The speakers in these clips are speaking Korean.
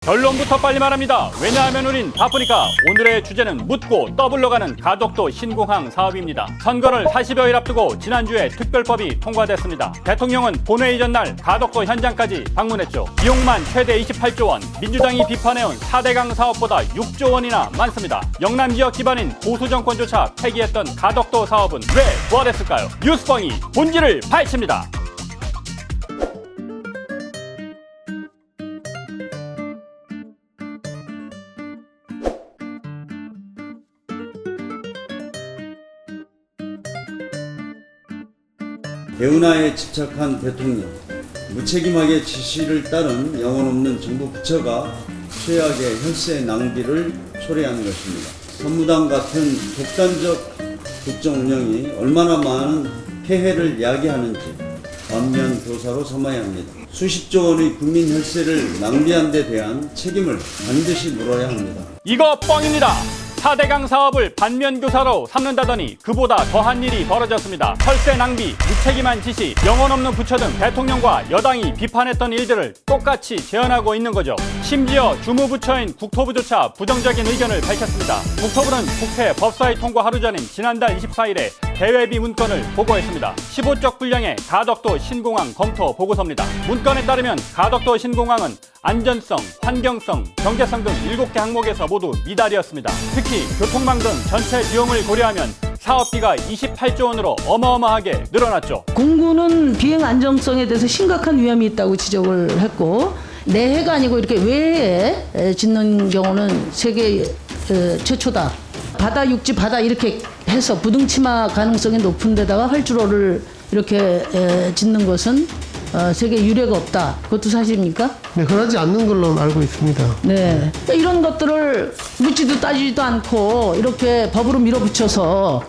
결론부터 빨리 말합니다. 왜냐하면 우린 바쁘니까. 오늘의 주제는 묻고 떠블러 가는 가덕도 신공항 사업입니다. 선거를 40여일 앞두고 지난주에 특별법이 통과됐습니다. 대통령은 본회의 전날 가덕도 현장까지 방문했죠. 비용만 최대 28조 원, 민주당이 비판해온 4대강 사업보다 6조 원이나 많습니다. 영남 지역 기반인 보수 정권조차 폐기했던 가덕도 사업은 왜 부활했을까요? 뉴스뻥이 본질을 파헤칩니다. 대운하에 집착한 대통령, 무책임하게 지시를 따른 영혼없는 정부 부처가 최악의 혈세 낭비를 초래한 것입니다. 선무당 같은 독단적 국정 운영이 얼마나 많은 폐해를 야기하는지 반면 교사로 삼아야 합니다. 수십조 원의 국민 혈세를 낭비한 데 대한 책임을 반드시 물어야 합니다. 이거 뻥입니다. 4대강 사업을 반면교사로 삼는다더니 그보다 더한 일이 벌어졌습니다. 혈세 낭비, 무책임한 지시, 영혼 없는 부처 등 대통령과 여당이 비판했던 일들을 똑같이 재현하고 있는 거죠. 심지어 주무부처인 국토부조차 부정적인 의견을 밝혔습니다. 국토부는 국회 법사위 통과 하루 전인 지난달 24일에 대외비 문건을 보고했습니다. 15적 분량의 가덕도 신공항 검토 보고서입니다. 문건에 따르면 가덕도 신공항은 안전성, 환경성, 경제성 등 7개 항목에서 모두 미달이었습니다. 특히 교통망 등 전체 비용을 고려하면 사업비가 28조 원으로 어마어마하게 늘어났죠. 공군은 비행 안정성에 대해서 심각한 위험이 있다고 지적을 했고, 내해가 아니고 이렇게 외해에 짓는 경우는 세계 최초다. 바다, 육지, 바다 이렇게 해서 부등치마 가능성이 높은 데다가 활주로를 이렇게 짓는 것은 세계 유례가 없다. 그것도 사실입니까? 네, 그러지 않는 걸로 알고 있습니다. 네. 이런 것들을 묻지도 따지지도 않고 이렇게 법으로 밀어붙여서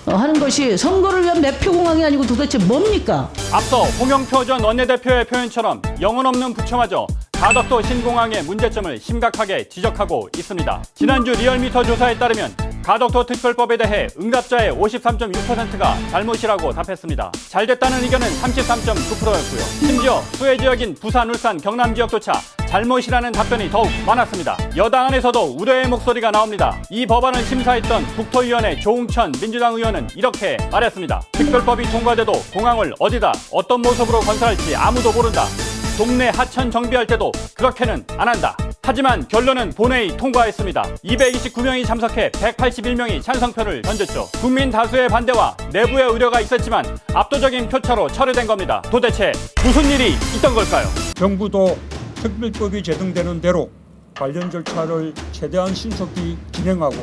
하는 것이 선거를 위한 매표공항이 아니고 도대체 뭡니까? 앞서 홍영표 전 원내대표의 표현처럼 영혼 없는 부처마저 가덕도 신공항의 문제점을 심각하게 지적하고 있습니다. 지난주 리얼미터 조사에 따르면 가덕도 특별법에 대해 응답자의 53.6%가 잘못이라고 답했습니다. 잘됐다는 의견은 33.9%였고요. 심지어 수혜 지역인 부산, 울산, 경남 지역조차 잘못이라는 답변이 더욱 많았습니다. 여당 안에서도 우려의 목소리가 나옵니다. 이 법안을 심사했던 국토위원회 조웅천 민주당 의원은 이렇게 말했습니다. 특별법이 통과돼도 공항을 어디다 어떤 모습으로 건설할지 아무도 모른다. 동네 하천 정비할 때도 그렇게는 안 한다. 하지만 결론은 본회의 통과했습니다. 229명이 참석해 181명이 찬성표를 던졌죠. 국민 다수의 반대와 내부의 우려가 있었지만 압도적인 표차로 철회된 겁니다. 도대체 무슨 일이 있던 걸까요? 정부도 특별법이 제정되는 대로 관련 절차를 최대한 신속히 진행하고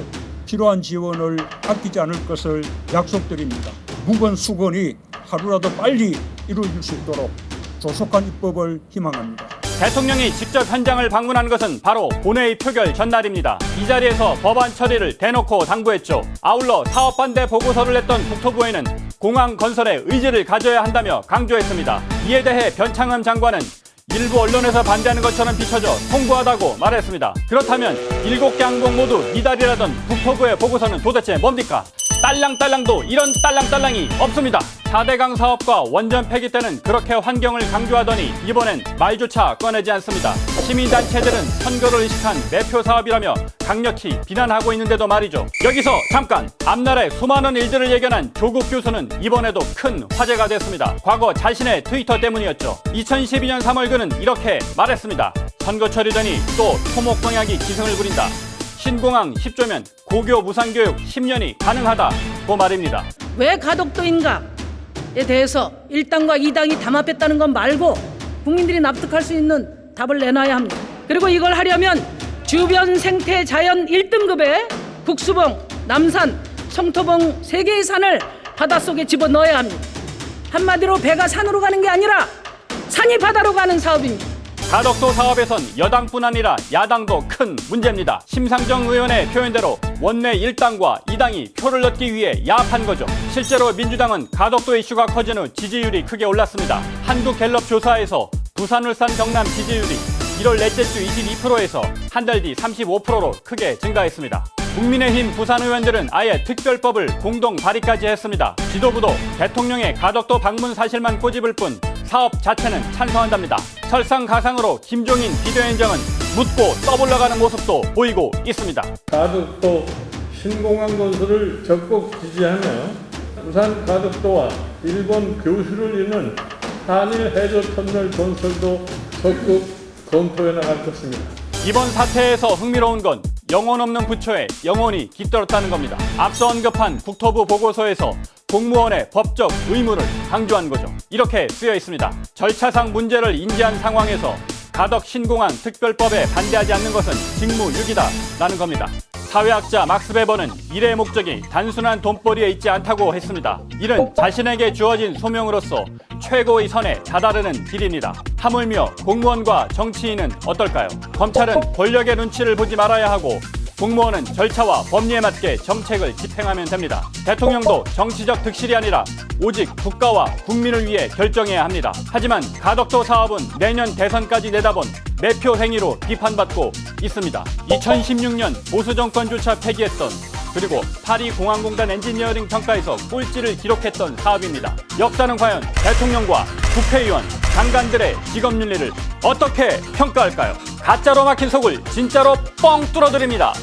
필요한 지원을 아끼지 않을 것을 약속드립니다. 무건수건이 하루라도 빨리 이루어질 수 있도록 조속한 입법을 희망합니다. 대통령이 직접 현장을 방문한 것은 바로 본회의 표결 전날입니다. 이 자리에서 법안 처리를 대놓고 당부했죠. 아울러 사업 반대 보고서를 냈던 국토부에는 공항 건설에 의지를 가져야 한다며 강조했습니다. 이에 대해 변창흠 장관은 일부 언론에서 반대하는 것처럼 비춰져 통보하다고 말했습니다. 그렇다면 7개 항목 모두 미달이라던 국토부의 보고서는 도대체 뭡니까? 딸랑딸랑도 이런 딸랑딸랑이 없습니다. 4대강 사업과 원전 폐기 때는 그렇게 환경을 강조하더니 이번엔 말조차 꺼내지 않습니다. 시민단체들은 선거를 의식한 매표 사업이라며 강력히 비난하고 있는데도 말이죠. 여기서 잠깐! 앞날에 수많은 일들을 예견한 조국 교수는 이번에도 큰 화제가 됐습니다. 과거 자신의 트위터 때문이었죠. 2012년 3월 그는 이렇게 말했습니다. 선거철이 되니 또 토목공약이 기승을 부린다. 신공항 10조면 고교 무상교육 10년이 가능하다고 말입니다. 왜 가덕도인가에 대해서 1당과 2당이 담합했다는 것 말고 국민들이 납득할 수 있는 답을 내놔야 합니다. 그리고 이걸 하려면 주변 생태 자연 1등급의 국수봉, 남산, 성토봉 3개의 산을 바닷속에 집어넣어야 합니다. 한마디로 배가 산으로 가는 게 아니라 산이 바다로 가는 사업입니다. 가덕도 사업에선 여당뿐 아니라 야당도 큰 문제입니다. 심상정 의원의 표현대로 원내 1당과 2당이 표를 얻기 위해 야합한 거죠. 실제로 민주당은 가덕도 이슈가 커진 후 지지율이 크게 올랐습니다. 한국갤럽 조사에서 부산, 울산, 경남 지지율이 1월 넷째 주 22%에서 한 달 뒤 35%로 크게 증가했습니다. 국민의힘 부산 의원들은 아예 특별법을 공동 발의까지 했습니다. 지도부도 대통령의 가덕도 방문 사실만 꼬집을 뿐 사업 자체는 찬성한답니다. 설상가상으로 김종인 비대위원장은 묻고 떠올라가는 모습도 보이고 있습니다. 가덕도 신공항 건설을 적극 지지하며 부산 가덕도와 일본 교수를 잇는 한일 해저 터미널 건설도 적극 검토해 나갈 것입니다. 이번 사태에서 흥미로운 건 영혼 없는 부처에 영혼이 깃들었다는 겁니다. 앞서 언급한 국토부 보고서에서 공무원의 법적 의무를 강조한 거죠. 이렇게 쓰여 있습니다. 절차상 문제를 인지한 상황에서 가덕 신공항 특별법에 반대하지 않는 것은 직무유기다라는 겁니다. 사회학자 막스 베버는 일의 목적이 단순한 돈벌이에 있지 않다고 했습니다. 일은 자신에게 주어진 소명으로서 최고의 선에 다다르는 길입니다. 하물며 공무원과 정치인은 어떨까요? 검찰은 권력의 눈치를 보지 말아야 하고 공무원은 절차와 법리에 맞게 정책을 집행하면 됩니다. 대통령도 정치적 득실이 아니라 오직 국가와 국민을 위해 결정해야 합니다. 하지만 가덕도 사업은 내년 대선까지 내다본 매표 행위로 비판받고 있습니다. 2016년 보수 정권조차 폐기했던 그리고 파리공항공단 엔지니어링 평가에서 꼴찌를 기록했던 사업입니다. 역사는 과연 대통령과 국회의원, 장관들의 직업윤리를 어떻게 평가할까요? 가짜로 막힌 속을 진짜로 뻥 뚫어드립니다.